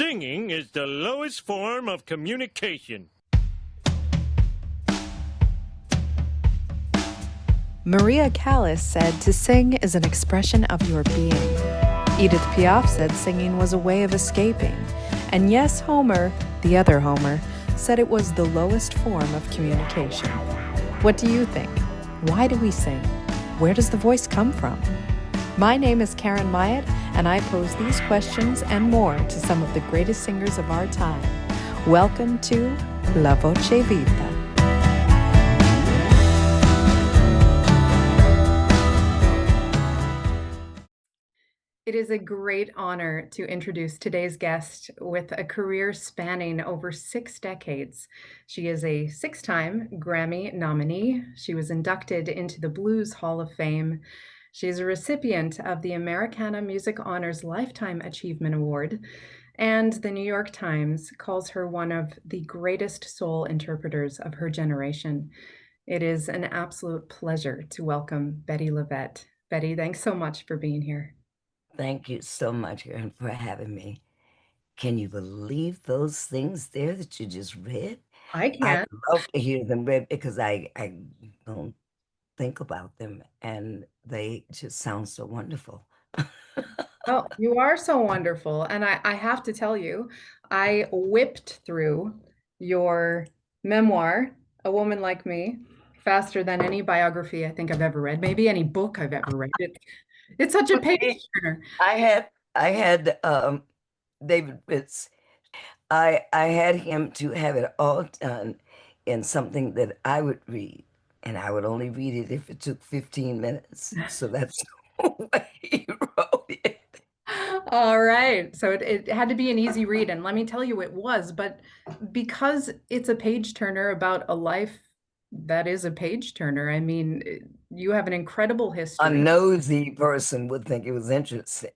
Singing is the lowest form of communication. Maria Callas said to sing is an expression of your being. Edith Piaf said singing was a way of escaping. And yes, Homer, the other Homer, said it was the lowest form of communication. What do you think? Why do we sing? Where does the voice come from? My name is Karen Myatt, and I pose these questions and more to some of the greatest singers of our time. Welcome to La Voce Vita. It is a great honor to introduce today's guest with a career spanning over 6 decades. She is a 6-time Grammy nominee. She was inducted into the Blues Hall of Fame. She is a recipient of the Americana Music Honors Lifetime Achievement Award, and the New York Times calls her one of the greatest soul interpreters of her generation. It is an absolute pleasure to welcome Bettye LaVette. Bettye, thanks so much for being here. Thank you so much, Karen, for having me. Can you believe those things there that you just read? I can. I'd love to hear them read because I don't think about them, and they just sound so wonderful. Well, you are so wonderful. And I have to tell you, I whipped through your memoir, A Woman Like Me, faster than any biography I think I've ever read, maybe any book I've ever read. It's such a page turner. I had David Fitz. I had him to have it all done in something that I would read, and I would only read it if it took 15 minutes. So that's the way he wrote it. All right. So it had to be an easy read, and let me tell you, it was. But because it's a page turner about a life that is a page turner, I mean, you have an incredible history. A nosy person would think it was interesting.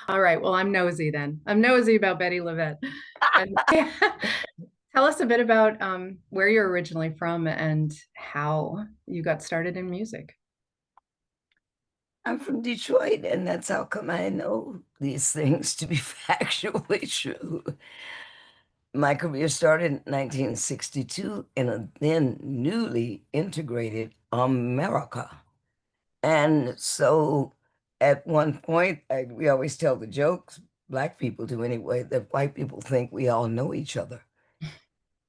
All right. Well, I'm nosy then. I'm nosy about Bettye LaVette. And tell us a bit about where you're originally from and how you got started in music. I'm from Detroit, and that's how come I know these things to be factually true. My career started in 1962 in a then newly integrated America. And so at one point, we always tell the jokes, Black people do anyway, that white people think we all know each other.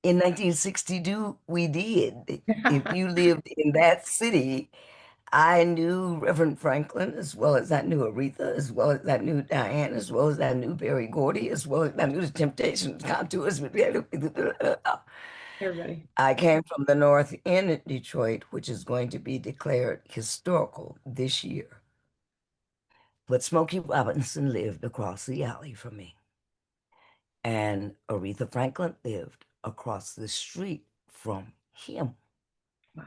In 1962, we did. If you lived in that city, I knew Reverend Franklin as well as I knew Aretha, as well as I knew Diane, as well as I knew Berry Gordy, as well as I knew the Temptations, Contours. Everybody. I came from the North End of Detroit, which is going to be declared historical this year. But Smokey Robinson lived across the alley from me. And Aretha Franklin lived across the street from him. Wow.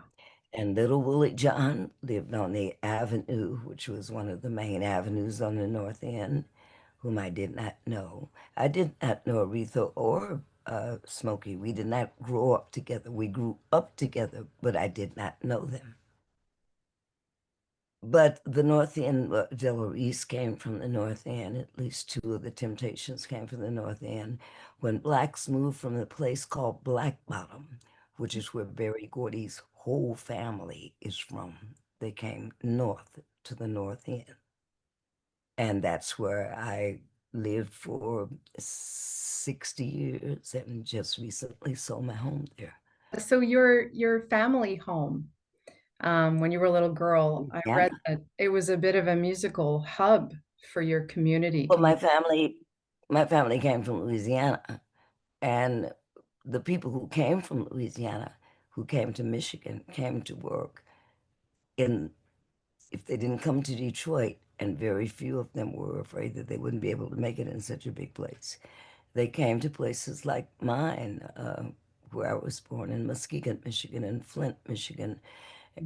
And little Willie John lived on the avenue, which was one of the main avenues on the North End, whom I did not know. I did not know Aretha or Smokey. We did not grow up together. We grew up together, but I did not know them. But the North End, Della Reese came from the North End. At least 2 of the Temptations came from the North End. When Blacks moved from the place called Black Bottom, which is where Berry Gordy's whole family is from, they came north to the North End. And that's where I lived for 60 years and just recently sold my home there. So your family home, when you were a little girl, I read that it was a bit of a musical hub for your community. Well, my family came from Louisiana, and the people who came from Louisiana, who came to Michigan, came to work if they didn't come to Detroit, and very few of them were afraid that they wouldn't be able to make it in such a big place. They came to places like mine, where I was born in Muskegon, Michigan, and Flint, Michigan,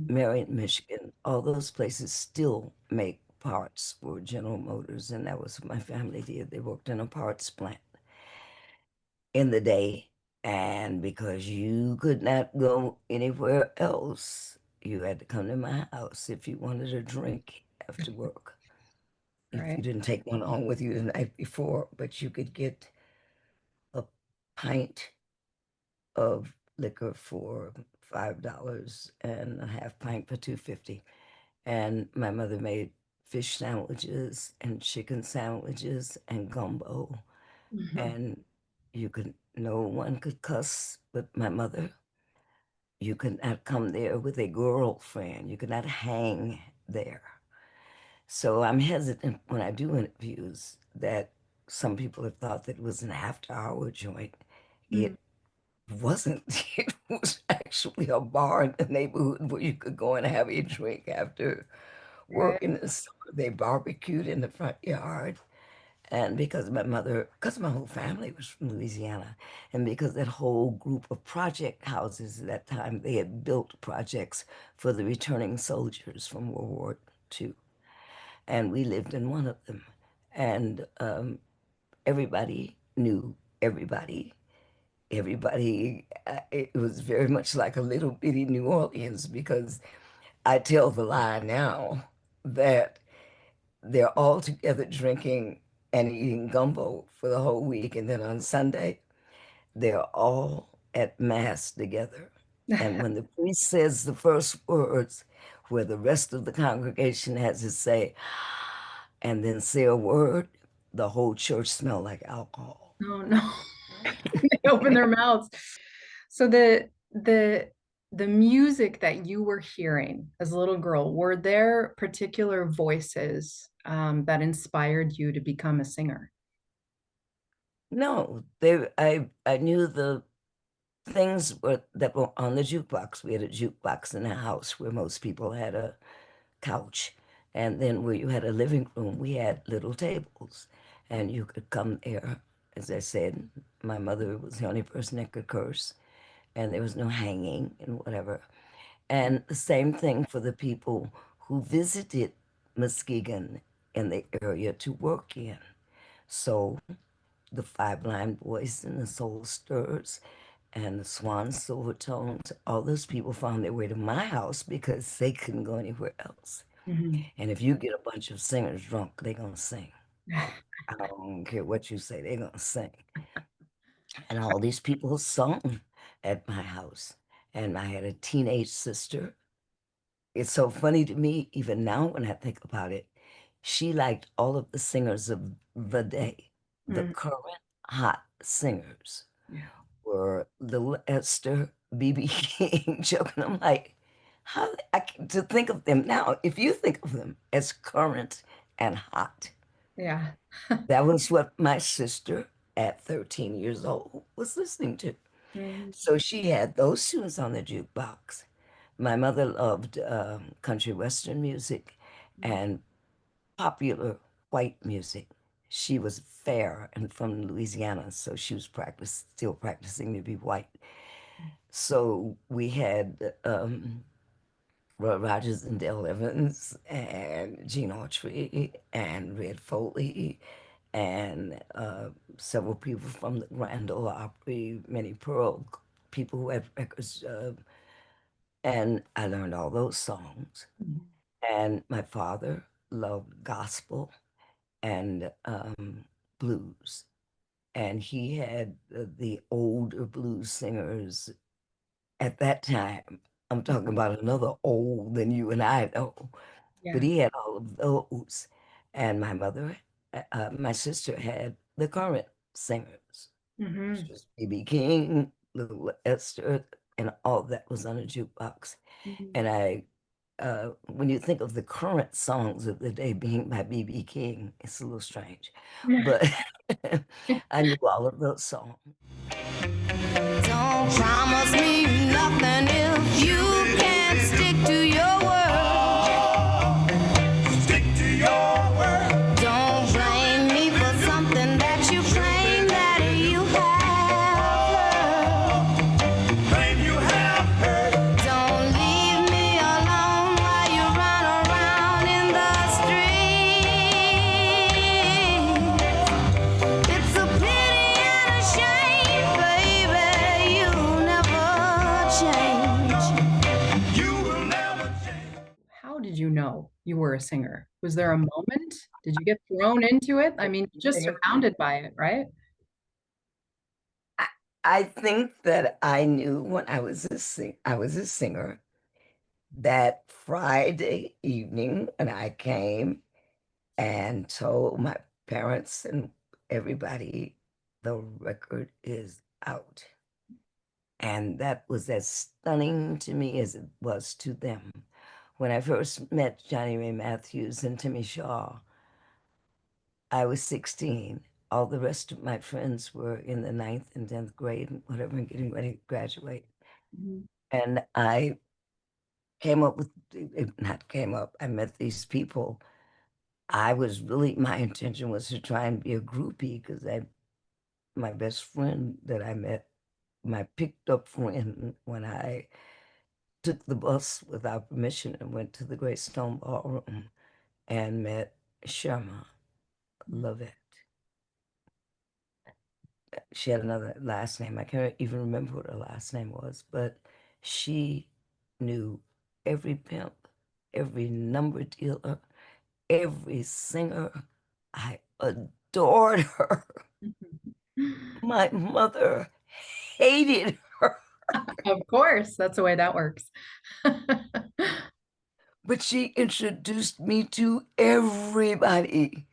Marion, Michigan. All those places still make parts for General Motors, and that was what my family did. They worked in a parts plant in the day, and because you could not go anywhere else, you had to come to my house if you wanted a drink after work. if Right. you didn't take one on with you the night before, but you could get a pint of liquor for $5 and a half pint for $2.50. And my mother made fish sandwiches and chicken sandwiches and gumbo. Mhm. And no one could cuss but my mother. You could not come there with a girlfriend. You could not hang there. So I'm hesitant when I do interviews that some people have thought that it was an after-hour joint. Mm. It wasn't. It was actually a bar in the neighborhood where you could go and have a drink after Right. work in the summer. They barbecued in the front yard. And because my whole family was from Louisiana, and because that whole group of project houses at that time, they had built projects for the returning soldiers from World War II. And we lived in one of them. And everybody knew everybody. It was very much like a little bitty New Orleans because I tell the lie now that they're all together drinking and eating gumbo for the whole week. And then on Sunday, they're all at Mass together. And when the priest says the first words, where the rest of the congregation has to say, and then say a word, the whole church smelled like alcohol. Oh no. They open their mouths. So the music that you were hearing as a little girl, were there particular voices that inspired you to become a singer? No, I knew the things that were on the jukebox. We had a jukebox in the house where most people had a couch. And then where you had a living room, we had little tables. And you could come there. As I said, my mother was the only person that could curse, and there was no hanging and whatever. And the same thing for the people who visited Muskegon in the area to work in. So the Five Blind Boys and the Soul Stirrers and the Swan Silvertones, all those people found their way to my house because they couldn't go anywhere else. Mhm. And if you get a bunch of singers drunk, they're gonna sing. I don't care what you say, they're gonna sing. And all these people sung at my house. And I had a teenage sister. It's so funny to me, even now when I think about it, she liked all of the singers of the day. The Mhm. current hot singers Yeah. were Little Esther, BB King, Chuck, and I'm like, to think of them now, if you think of them as current and hot, Yeah. that was what my sister at 13 years old was listening to. Mhm. So she had those tunes on the jukebox. My mother loved country western music and popular white music. She was fair and from Louisiana, so she was still practicing to be white. So we had Roy Rogers and Dale Evans and Gene Autry and Red Foley and several people from the Grand Ole Opry, Minnie Pearl, people who had records. And I learned all those songs. Mhm. And my father loved gospel and blues. And he had the older blues singers at that time. I'm talking about another old than you and I know, but Yeah. he had all of those. And my sister had the current singers. Mhm. Just B.B. King, Little Esther, and all that was on a jukebox. Mhm. And when you think of the current songs of the day being by B.B. King, it's a little strange. But I knew all of those songs. Don't promise me nothing if you can't stick to your word. Stick to your word. Don't blame me for something that you claim that you have heard. Claim you have heard. Don't leave me alone while you run around in the street. It's a pity and a shame, baby. You never change. You will never change. How did you know you were a singer? Was there a moment? Did you get thrown into it? I mean, just surrounded by it, right? I think that I knew when I was a singer that Friday evening when I came and told my parents and everybody the record is out. And that was as stunning to me as it was to them. When I first met Johnnie Ray Matthews and Timmy Shaw, I was 16. All the rest of my friends were in the 9th and 10th grade and whatever, and getting ready to graduate. And I I met these people. My intention was to try and be a groupie because my best friend that I met, my picked up friend, when I took the bus without permission and went to the Great Stone Ballroom and met Sharma LaVette. She had another last name. I can't even remember what her last name was, but she knew every pimp, every number dealer, every singer. I adored her. My mother hated her. Of course, that's the way that works. But she introduced me to everybody.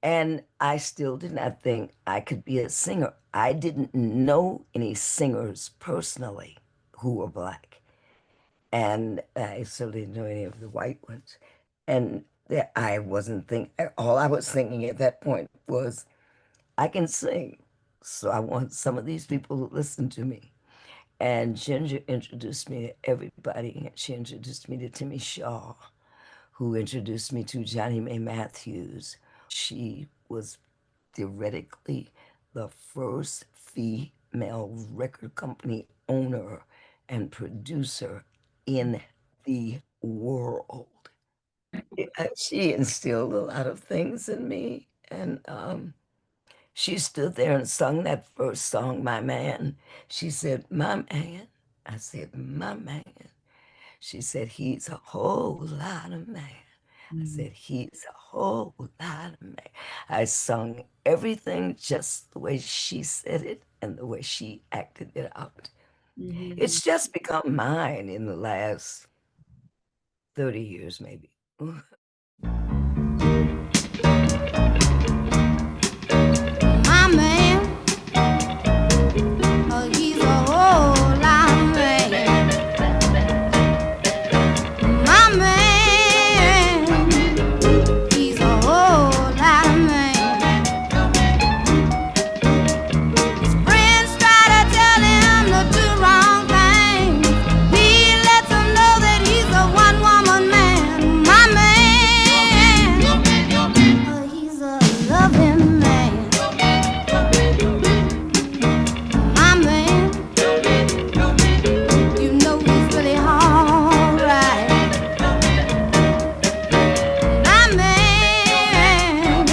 And I still did not think I could be a singer. I didn't know any singers personally who were Black. And I certainly didn't know any of the white ones. And I wasn't thinking, all I was thinking at that point was, I can sing. So I want some of these people to listen to me. And Ginger introduced me to everybody. She introduced me to Timmy Shaw, who introduced me to Johnnie Mae Matthews. She was theoretically the first female record company owner and producer in the world. She instilled a lot of things in me. And she stood there and sung that first song, My Man. She said, my man. I said, my man. She said, he's a whole lot of man. I said, he's a whole lot of man. I sung everything just the way she said it and the way she acted it out. It's just become mine in the last 30 years, maybe. My man, oh, he's a whole lot of man. My man, he's a whole lot of man. His friends try to tell him to do wrong things. He lets them know that he's a one-woman man. My man, oh, he's a loving man. My man, you know he's really alright. My man,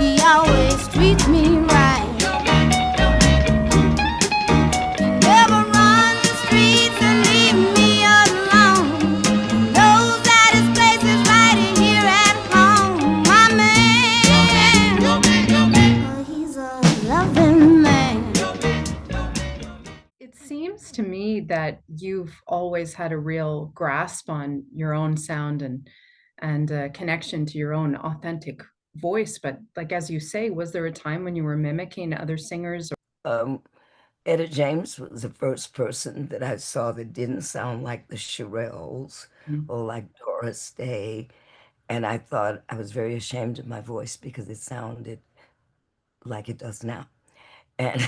he always treats me right. He never runs the streets and leave me alone. Knows that his place is right here at home. My man, oh, he's a loving man. It seems to me that you've always had a real grasp on your own sound and a connection to your own authentic voice. But like as you say, was there a time when you were mimicking other singers? Etta James was the first person that I saw that didn't sound like the Shirelles or like Doris Day. And I thought I was very ashamed of my voice because it sounded like it does now. And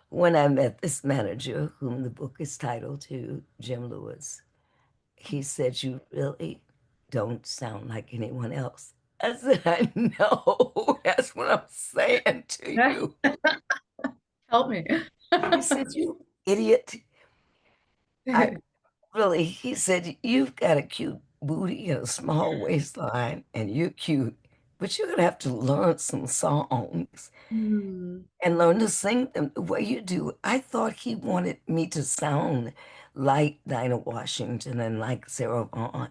when I met this manager, whom the book is titled to, Jim Lewis, he said, you really don't sound like anyone else. I said, I know. That's what I'm saying to you. Help me. He said, you idiot. He said, you've got a cute booty and a small waistline, and you're cute, but you're going to have to learn some songs and learn to sing them the way you do. I thought he wanted me to sound like Dinah Washington and like Sarah Vaughan.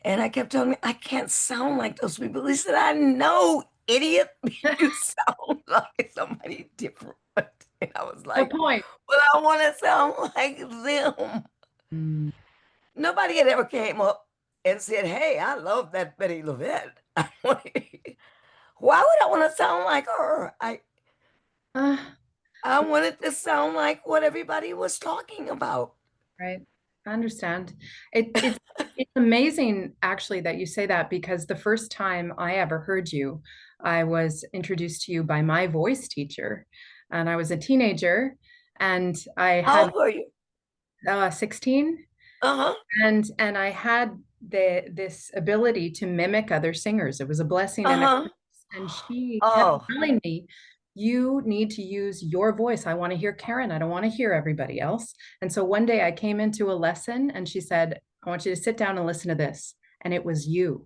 And I kept telling me, I can't sound like those people. He said, I know, idiot. You sound like somebody different. And I was The like, point. but I want to sound like them. Mm, Nobody had ever came up and said, hey, I love that Bettye LaVette. Why would I want to sound like her? uh, I wanted to sound like what everybody was talking about. right. I understand. It's amazing actually that you say that, because the first time I ever heard you, I was introduced to you by my voice teacher, and I was a teenager, and I How had old were you? 16, Uh-huh. and I had this ability to mimic other singers. It was a blessing and a Uh-huh. curse. And she kept Oh, telling me, you need to use your voice. I want to hear Karen. I don't want to hear everybody else. And so one day I came into a lesson and she said, I want you to sit down and listen to this. And it was you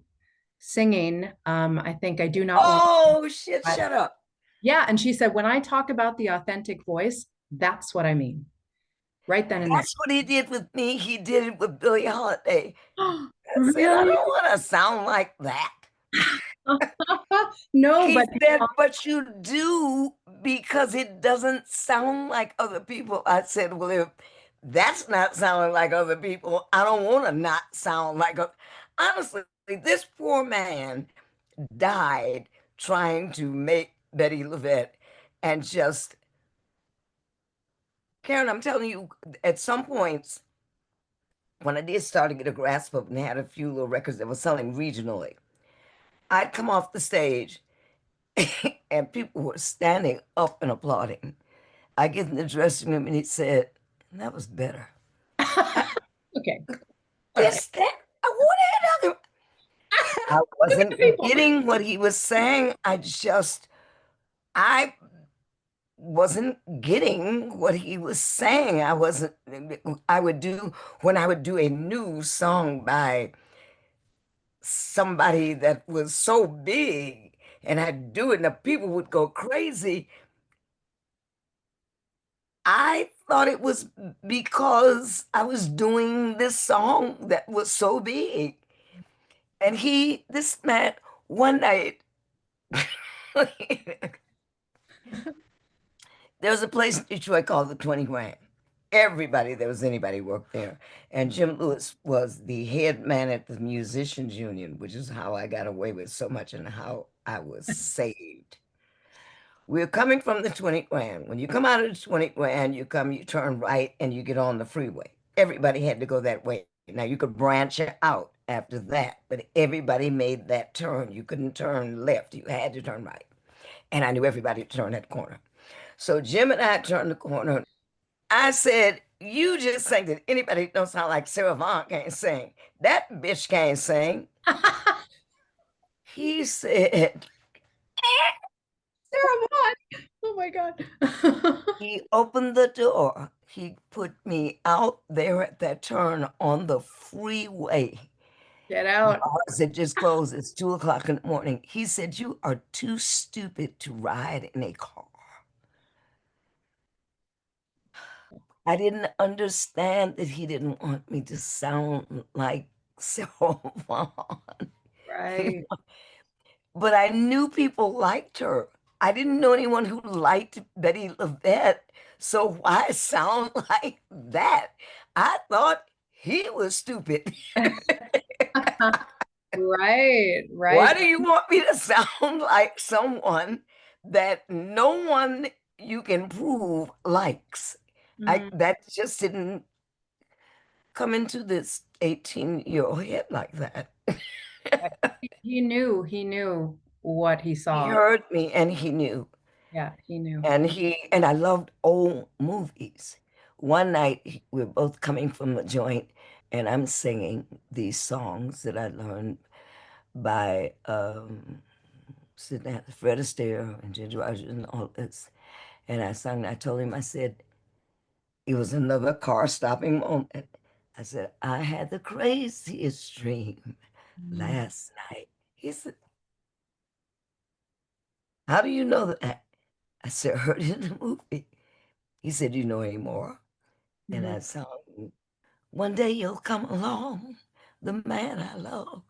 singing, I think I do not want. oh, shit, But shut up. yeah. And she said, when I talk about the authentic voice, that's what I mean. Right then and there. That's what he did with me. He did it with Billie Holiday. I said, I Really? don't want to sound like that. No, He but said, but you do, because it doesn't sound like other people. I said, well, if that's not sounding like other people, I don't want to not sound like honestly, this poor man died trying to make Bettye LaVette, and just, Karen, I'm telling you, at some points, when I did start to get a grasp of and had a few little records that were selling regionally, I'd come off the stage and people were standing up and applauding. I get in the dressing room and he said, that was better. I, okay. All right. this, that, what the hell? I Look at wasn't the people. getting what he was saying. I wasn't getting what he was saying. When I would do a new song by somebody that was so big, and I'd do it and the people would go crazy. I thought it was because I was doing this song that was so big. And this man, one night, there was a place in Detroit called the 20 Grand. Everybody, there was anybody worked there. And Jim Lewis was the head man at the Musicians Union, which is how I got away with so much and how I was saved. We're coming from the 20 Grand. When you come out of the 20 Grand, you turn right and you get on the freeway. Everybody had to go that way. Now you could branch out after that, but everybody made that turn. You couldn't turn left. You had to turn right. And I knew everybody to turn that corner. So Jim and I turned the corner. I said, you just think that anybody don't sound like Sarah Vaughan can't sing. That bitch can't sing. He said, Sarah Vaughan. Oh my God. he opened the door. He put me out there at that turn on the freeway. Get out. Bars had just closed. It's 2 o'clock in the morning. He said, you are too stupid to ride in a car. I didn't understand that he didn't want me to sound like Sarah Vaughan. Right. But I knew people liked her. I didn't know anyone who liked Bettye LaVette. So why sound like that? I thought he was stupid. Right. Why do you want me to sound like someone that no one you can prove likes? That just didn't come into this 18-year-old head like that. He knew what he saw. He heard me and he knew. Yeah, he knew. And I loved old movies. One night we were both coming from a joint and I'm singing these songs that I learned by Fred Astaire and Ginger Rogers and all this. And I told him, I said, it was another car stopping moment. I said, I had the craziest dream last night. He said, how do you know that? I said, I heard it in the movie. He said, you know any more? And I sang, one day you'll come along, the man I love.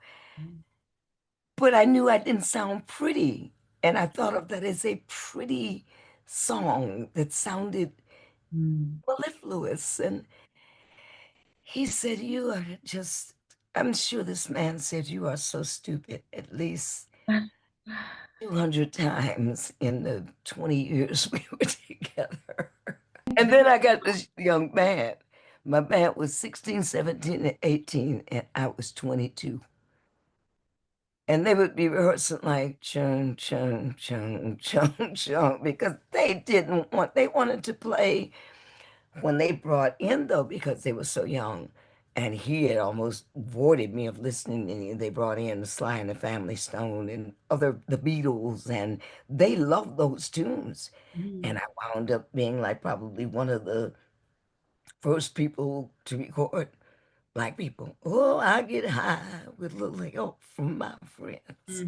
But I knew I didn't sound pretty. And I thought of that as a pretty song that sounded mellifluous. And he said, you are just, I'm sure this man said, you are so stupid, at least 200 times in the 20 years we were together. And then I got this young band. My band was 16, 17, and 18, and I was 22. And they would be rehearsing like chung, chung, chung, chung, chung, because they wanted to play when they brought in, though, because they were so young. And he had almost voided me of listening. And they brought in Sly and the Family Stone and the Beatles, and they loved those tunes. And I wound up being like probably one of the first people to record Black people. Oh, I get high with a little help from my friends.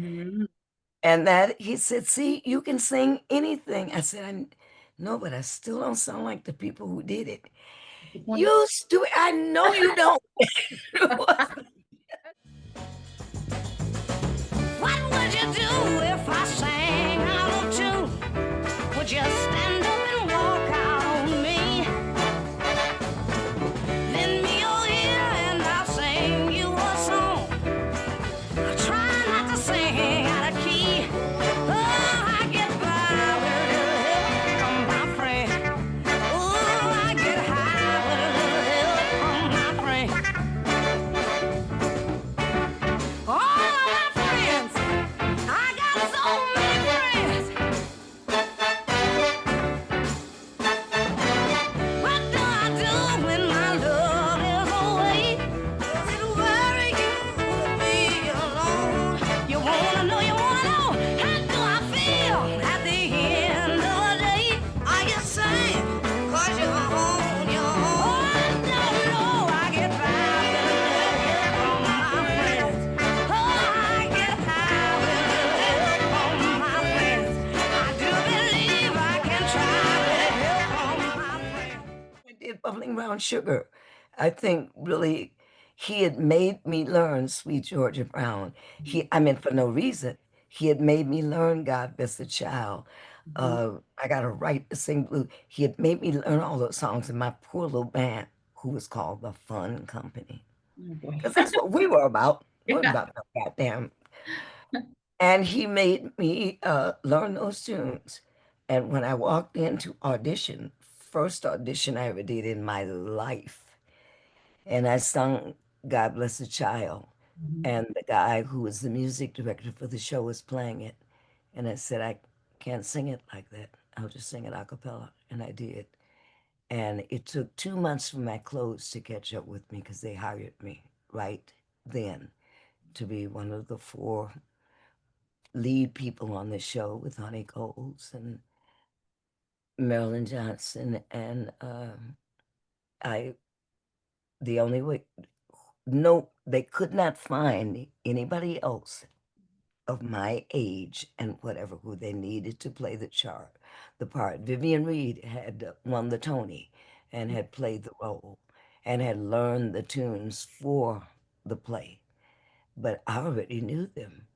And that he said, see, you can sing anything. I said, no, but I still don't sound like the people who did it. You stupid. I know you don't. What would you do if I sang out of tune? Would you stand up and walk out on me? Lend me your ear and I'll sing you a song. I try not to sing out of key. Oh, I get by with a little help from my friend. Oh, I get high with a little help from my friend. All my friends, I got so many friends. What do I do when my love is away? Does it worry you to be alone? You wanna know, how do I feel at the end of the day? Are you sad 'cause you're on your own? I don't know, I get by with a little help from my friends. Oh, I get high with a little help from my friends. I do believe I can try with help from my friends. I did Bubbling Brown Sugar. I think really he had made me learn Sweet Georgia Brown. For no reason. He had made me learn God Bless the Child. I got a right to sing blue. He had made me learn all those songs in my poor little band, who was called the Fun Company. Because that's what we were about. We were about the goddamn. And he made me learn those tunes. And when I walked into audition, first audition I ever did in my life, and I sung God Bless the Child, and the guy who was the music director for the show was playing it. And I said, I can't sing it like that. I'll just sing it a cappella. And I did. And it took 2 months for my clothes to catch up with me because they hired me right then to be one of the 4 lead people on the show with Honey Coles and Marilyn Johnson. And the only way, no, they could not find anybody else of my age and whatever who they needed to play the part. Vivian Reed had won the Tony and had played the role and had learned the tunes for the play, but I already knew them.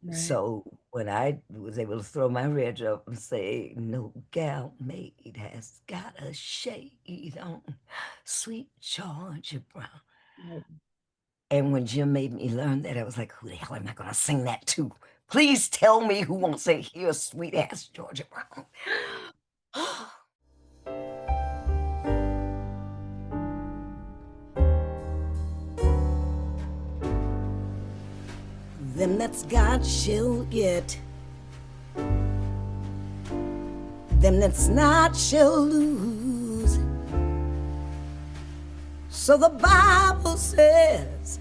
Right. So when I was able to throw my red up and say, no gal maid has got a shade on Sweet Georgia Brown. Right. And when Jim made me learn that, I was like, who the hell am I going to sing that to? Please tell me who won't say, here's sweet ass Georgia Brown. Them that's God shall get, them that's not shall lose. So the Bible says,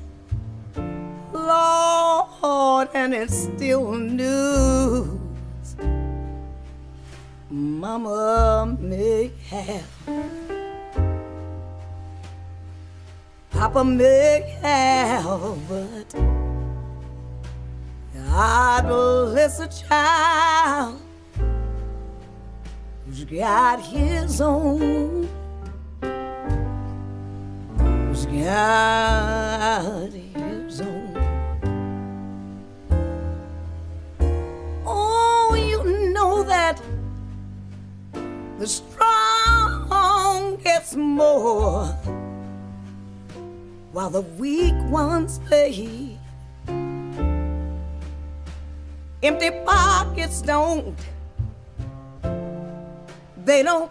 Lord, and it's still news. Mama may have, Papa may have, but God bless a child who's got his own, who's got his the strong gets more, while the weak ones pay. Empty pockets don't ever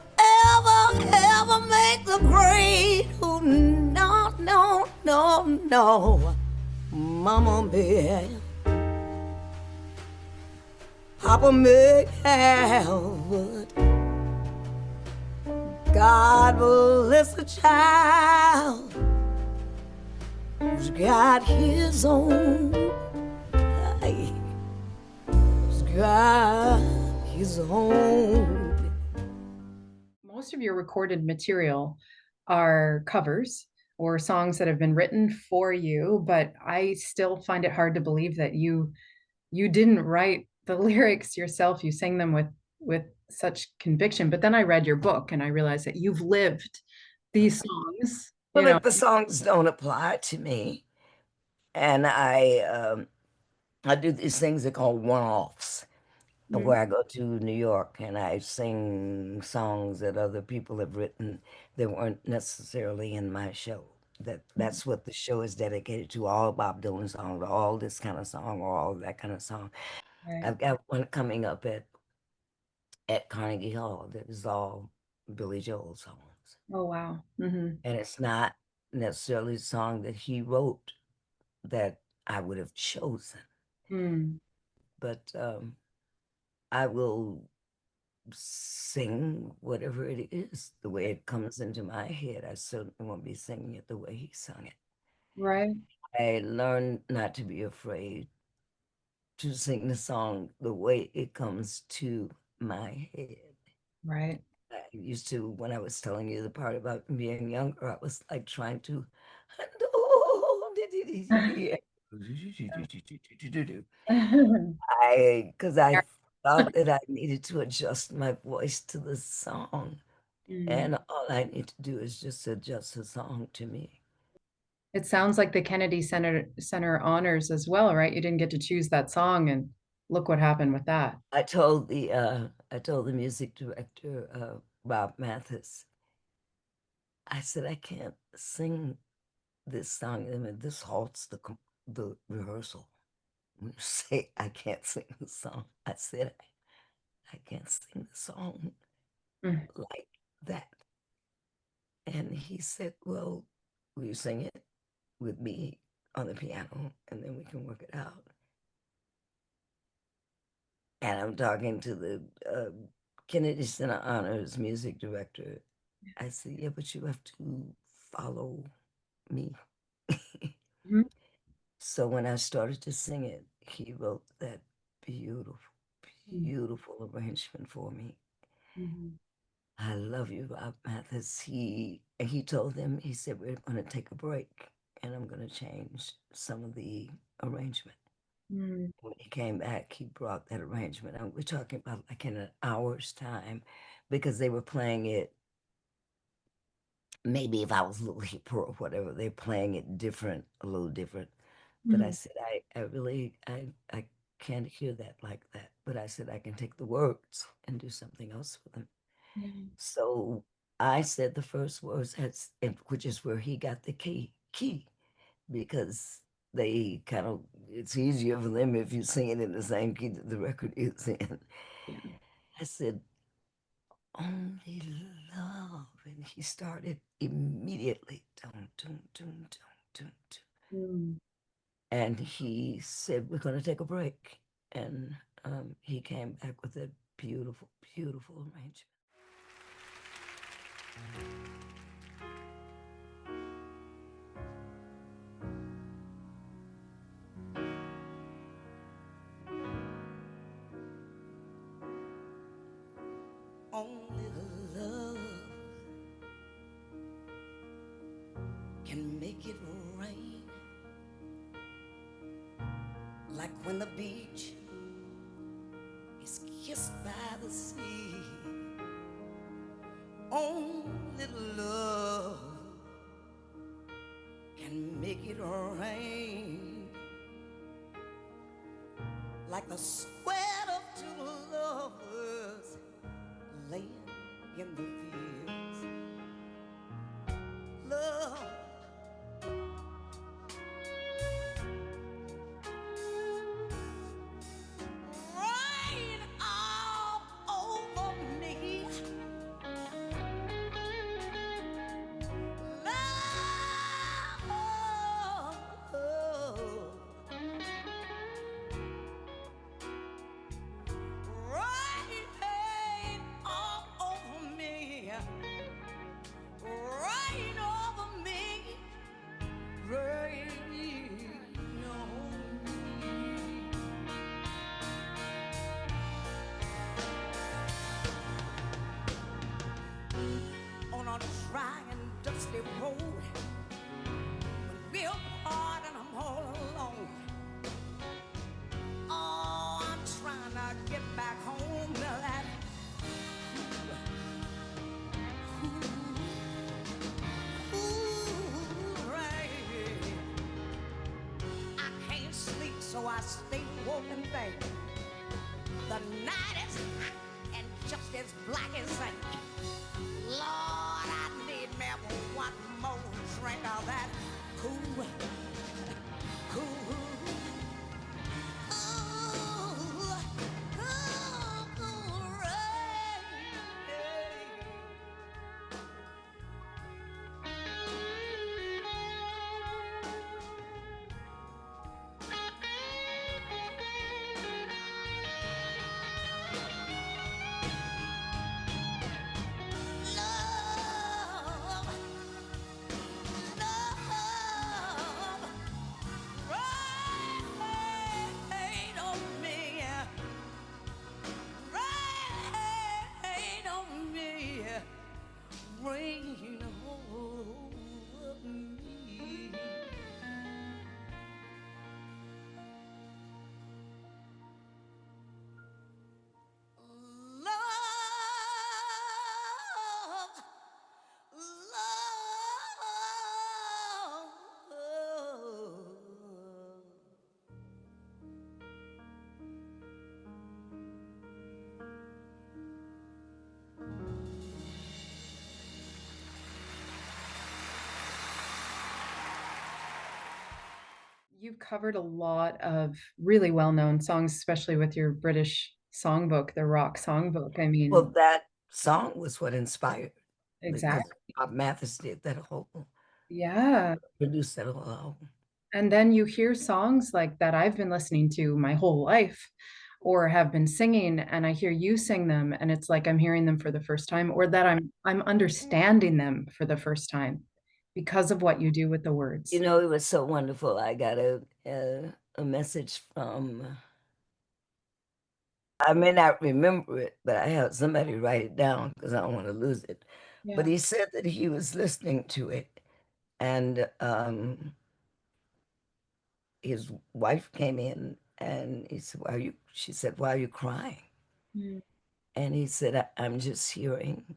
make the great. Oh, no, no, no, no. Mama may, Papa may have, but God bless the child who's got his own. Who's got his own. Most of your recorded material are covers or songs that have been written for you, but I still find it hard to believe that you didn't write the lyrics yourself. You sang them with such conviction. But then I read your book and I realized that you've lived these songs. Well, if the songs don't apply to me, and I do these things that are called one-offs, where I go to New York and I sing songs that other people have written that weren't necessarily in my show. That's what the show is dedicated to, all Bob Dylan songs, all this kind of song, or all that kind of song. Right. I've got one coming up at Carnegie Hall that is all Billy Joel songs. Oh, wow. Mm-hmm. And it's not necessarily a song that he wrote that I would have chosen. But I will sing whatever it is, the way it comes into my head. I certainly won't be singing it the way he sung it. Right. I learned not to be afraid to sing the song the way it comes to my head. Right. I used to, when I was telling you the part about being younger, I was like trying to, because I thought that I needed to adjust my voice to the song. And all I need to do is just adjust the song to me. It sounds like the Kennedy Center honors as well, right? You didn't get to choose that song, and look what happened with that. I told the music director, Bob Mathis, I said, I can't sing this song. I mean, this halts the rehearsal. When you say I can't sing the song, I said, I can't sing the song like that. And he said, well, will you sing it with me on the piano, and then we can work it out? And I'm talking to the Kennedy Center Honors music director. I said, yeah, but you have to follow me. So when I started to sing it, he wrote that beautiful, beautiful arrangement for me. I love you, Bob Mathis. He told them, he said, we're going to take a break and I'm going to change some of the arrangement. When he came back, he brought that arrangement out. We're talking about like in an hour's time, because they were playing it, maybe if I was a little hipper or whatever, they're playing it a little different. But I said, I really can't hear that like that. But I said, I can take the words and do something else with them. So I said the first words, which is where he got the key, because they kind of, it's easier for them if you sing it in the same key that the record is in. I said, only love. And he started immediately. Dun, dun, dun, dun, dun, dun. And he said, we're going to take a break. And he came back with a beautiful, beautiful arrangement. Only love can make it rain, like when the beach is kissed by the sea. Only love can make it rain, like the sweat of two lovers laying in dry and dusty road, when we're apart and I'm all alone. Oh, I'm trying to get back home to that cool rain. I can't sleep, so I stay woke and think the night is hot and just as black as ink. Lord, I need me one more drink of that cool, cool, cool rain. You've covered a lot of really well-known songs, especially with your British songbook, the rock songbook. I mean, Well, that song was what inspired because exactly. Bob Mathis did that whole, Yeah. produced that whole album. And then you hear songs like that I've been listening to my whole life or have been singing, and I hear you sing them, and it's like I'm hearing them for the first time, or that I'm understanding them for the first time because of what you do with the words. You know, it was so wonderful. I got a message from, I may not remember it, but I had somebody write it down because I don't want to lose it. Yeah. But he said that he was listening to it, and his wife came in and he said, she said, why are you crying? Mm. And he said, I'm just hearing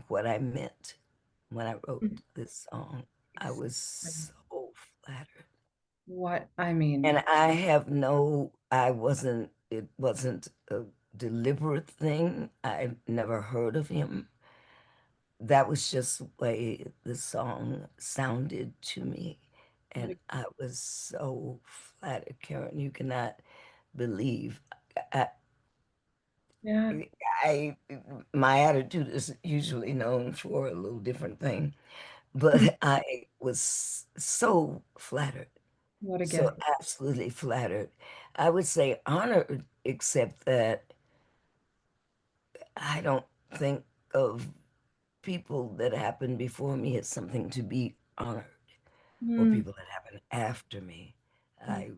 what I meant when I wrote this song. I was so flattered. What I mean. And it wasn't a deliberate thing. I never heard of him. That was just the way the song sounded to me. And I was so flattered, Karen. You cannot believe. Yeah. My attitude is usually known for a little different thing, but I was so flattered. What a So gift. absolutely flattered. I would say honored, except that I don't think of people that happened before me as something to be honored, or people that happen after me. I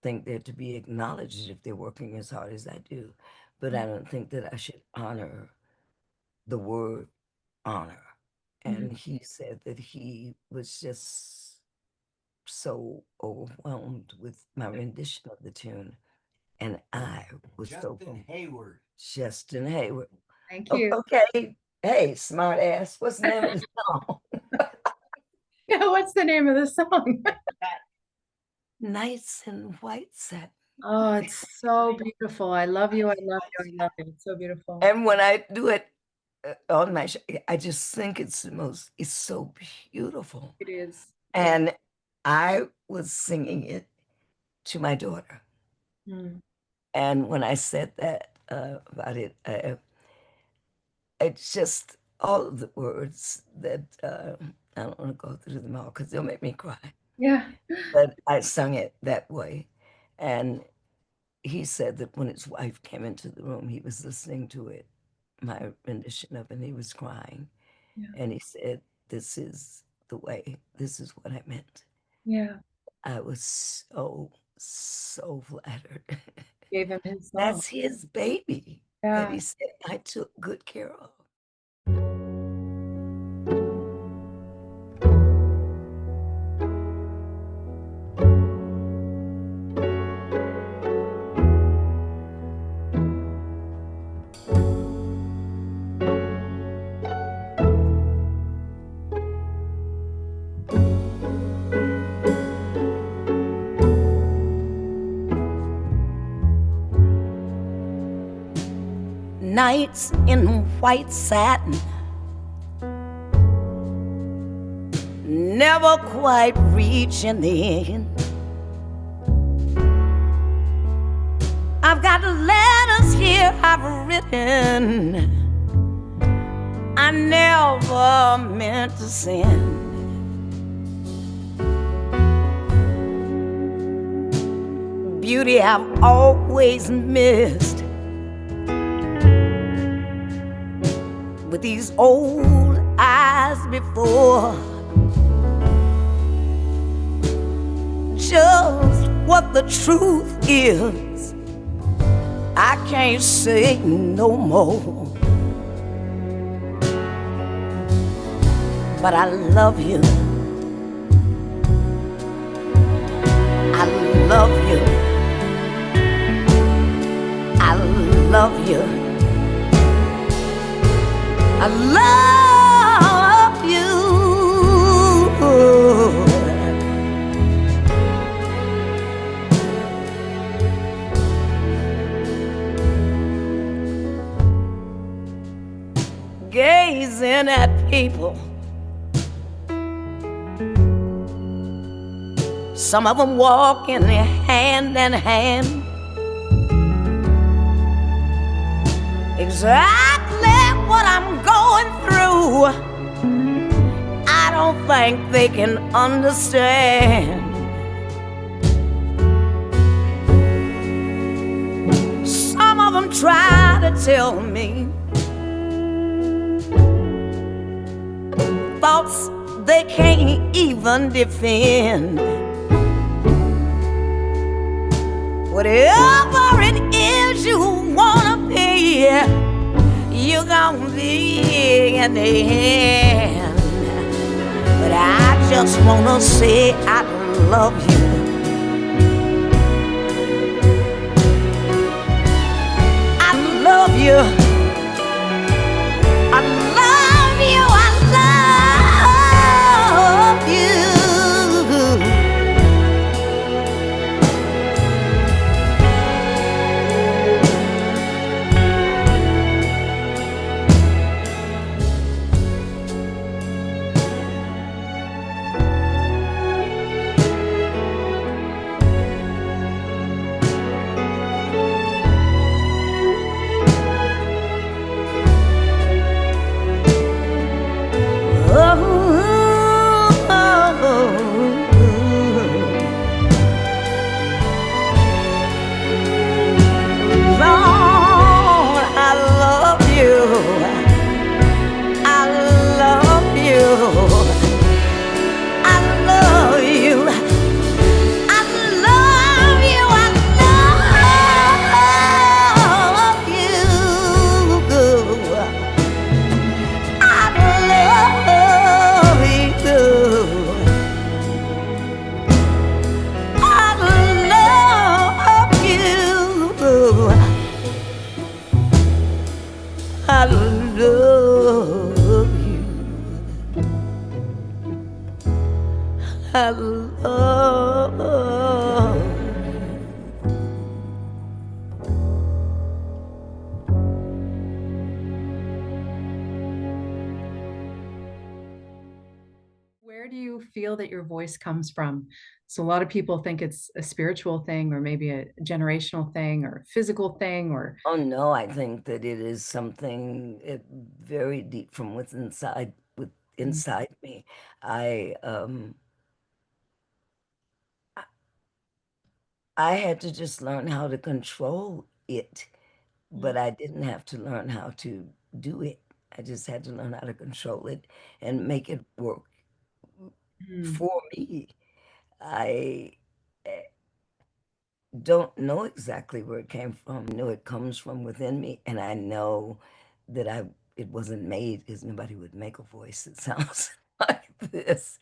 think they're to be acknowledged if they're working as hard as I do, but I don't think that I should honor the word honor. And he said that he was just so overwhelmed with my rendition of the tune. And I was Justin Hayward. Justin Hayward. Thank you. Okay. Hey, smart ass. What's the name of the song? Yeah, what's the name of the song? Nights in White Satin. Oh, it's so beautiful. I love you. I love you. I love you. It's so beautiful. And when I do it on my show, I just think it's so beautiful. It is. And I was singing it to my daughter. And when I said that about it, it's just all of the words that I don't want to go through them all because they'll make me cry. Yeah. But I sung it that way. And he said that when his wife came into the room, he was listening to it, my rendition of it, and he was crying. Yeah. And he said, this is the way, this is what I meant. Yeah. I was so flattered. Gave him his song. That's his baby that he said I took good care of. nights in white satin, never quite reaching the end. I've got letters here I've written I never meant to send. Beauty I've always missed with these old eyes before. Just what the truth is, I can't say no more. But I love you. I love you. I love you. I love you. Gazing at people, some of them walking hand in hand, exactly what I'm going through. I don't think they can understand. Some of them try to tell me thoughts they can't even defend. Whatever it is you wanna be, you're gonna be in the end. But I just wanna say I love you. I love you. I love you. I love you. Where do you feel that your voice comes from? So a lot of people think it's a spiritual thing or maybe a generational thing or a physical thing or Oh no, I think that it is something very deep from within inside me. I I had to just learn how to control it, but I didn't have to learn how to do it. I just had to learn how to control it and make it work for me. I don't know exactly where it came from. I know it comes from within me, and I know that it wasn't made because nobody would make a voice that sounds like this.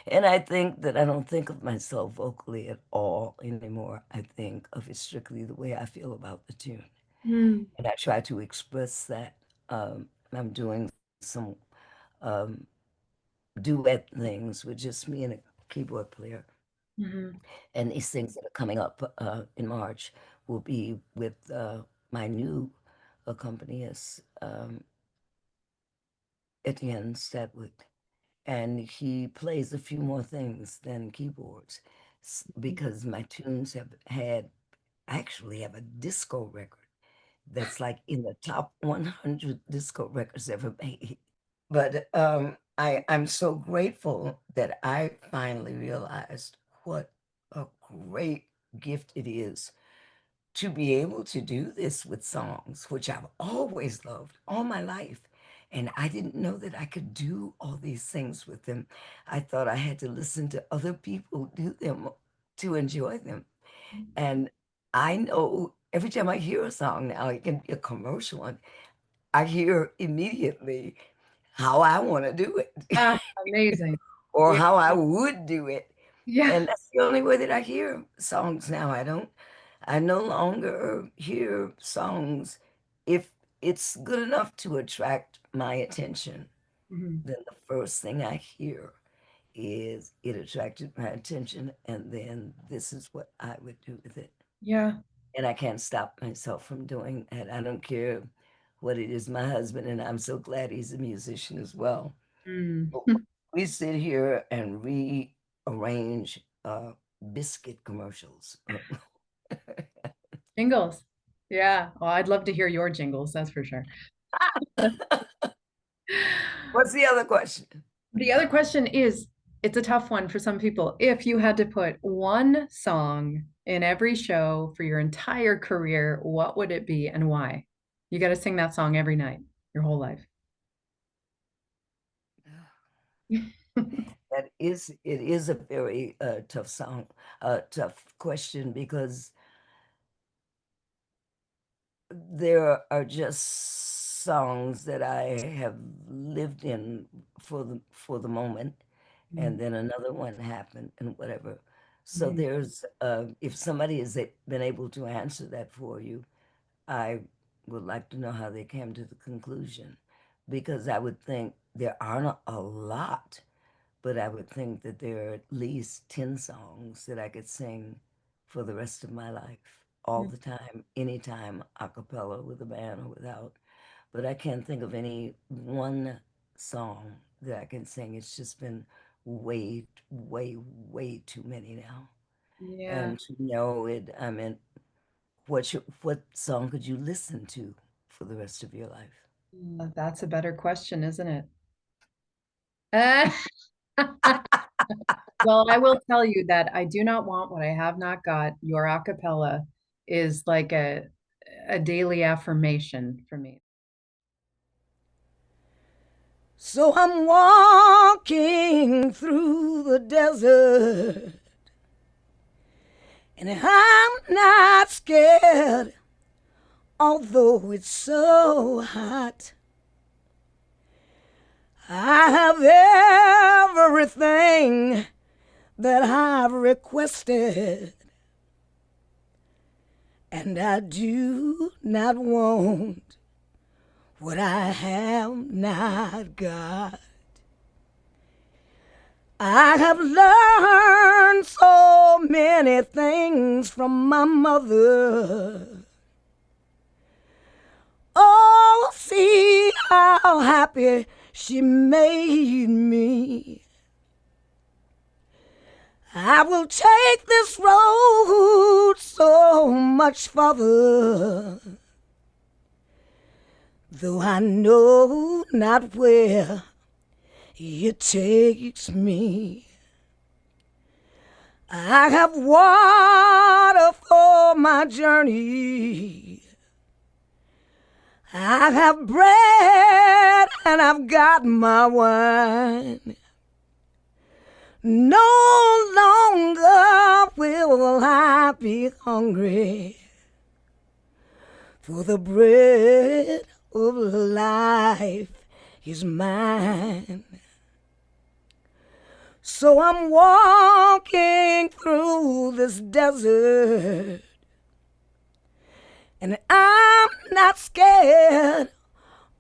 And I think that I don't think of myself vocally at all anymore. I think of it strictly the way I feel about the tune. And I try to express that. I'm doing some duet things with just me and a keyboard player. And these things that are coming up in March will be with my new accompany us, Etienne Stadwick, and he plays a few more things than keyboards because my tunes have had, I actually have a disco record that's like in the top 100 disco records ever made. But I'm so grateful that I finally realized what a great gift it is to be able to do this with songs, which I've always loved all my life. And I didn't know that I could do all these things with them. I thought I had to listen to other people do them to enjoy them. And I know every time I hear a song now, it can be a commercial one, I hear immediately how I want to do it Amazing. or Yeah. how I would do it. Yeah. And that's the only way that I hear songs now. I no longer hear songs if it's good enough to attract my attention. Mhm. Then the first thing I hear is it attracted my attention, and then this is what I would do with it. Yeah. And I can't stop myself from doing that. I don't care what it is. My husband, and I'm so glad he's a musician as well. Mm. We sit here and rearrange biscuit commercials. Jingles. Yeah. Well, I'd love to hear your jingles, that's for sure. What's the other question? The other question is, it's a tough one for some people. If you had to put one song in every show for your entire career, what would it be and why? You got to sing that song every night, your whole life. It is a very tough song, tough question, because there are just songs that I have lived in for the moment, and then another one happened and whatever. So Mhm. there's if somebody has been able to answer that for you, I would like to know how they came to the conclusion, because I would think there aren't a lot, but I would think that there are at least 10 songs that I could sing for the rest of my life, all the time, anytime, a cappella, with a band or without. But I can't think of any one song that I can sing. It's just been way, way, way too many now. Yeah. And to know it, I mean, what song could you listen to for the rest of your life? That's a better question, isn't it? Well, I will tell you that I do not want what I have not got. Your a cappella is like a daily affirmation for me. So I'm walking through the desert, and I'm not scared, although it's so hot. I have everything that I've requested, and I do not want what I have not got. I have learned so many things from my mother. Oh, see how happy she made me. I will take this road so much farther, though I know not where it takes me. I have water for my journey. I have bread and I've got my wine. No longer will I be hungry, for the bread of life is mine. So I'm walking through this desert, and I'm not scared,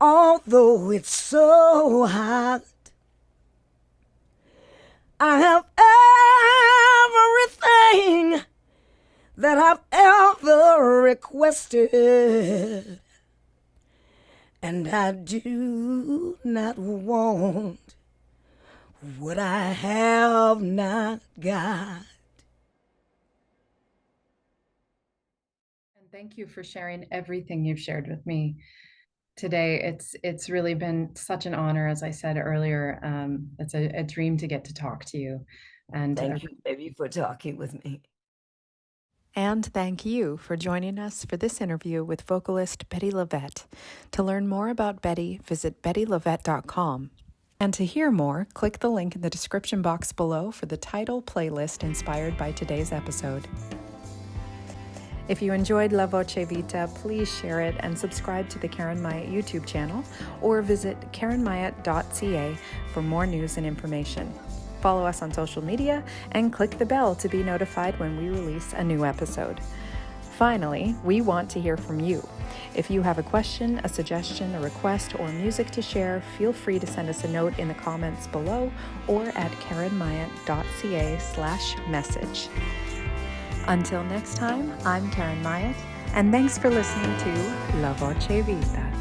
although it's so hot. I have everything that I've ever requested, and I do not want what I have not got. And thank you for sharing everything you've shared with me today. It's really been such an honor, as I said earlier. It's a dream to get to talk to you. And Thank you, baby, for talking with me. And thank you for joining us for this interview with vocalist Bettye LaVette. To learn more about Bettye, visit BettyLaVette.com. And to hear more, click the link in the description box below for the title playlist inspired by today's episode. If you enjoyed La Voce Vita, please share it and subscribe to the Karen Myatt YouTube channel or visit KarenMyatt.ca for more news and information. Follow us on social media and click the bell to be notified when we release a new episode. Finally, we want to hear from you. If you have a question, a suggestion, a request, or music to share, feel free to send us a note in the comments below or at KarenMyatt.ca/message. Until next time, I'm Karen Myatt, and thanks for listening to La Voce Vita.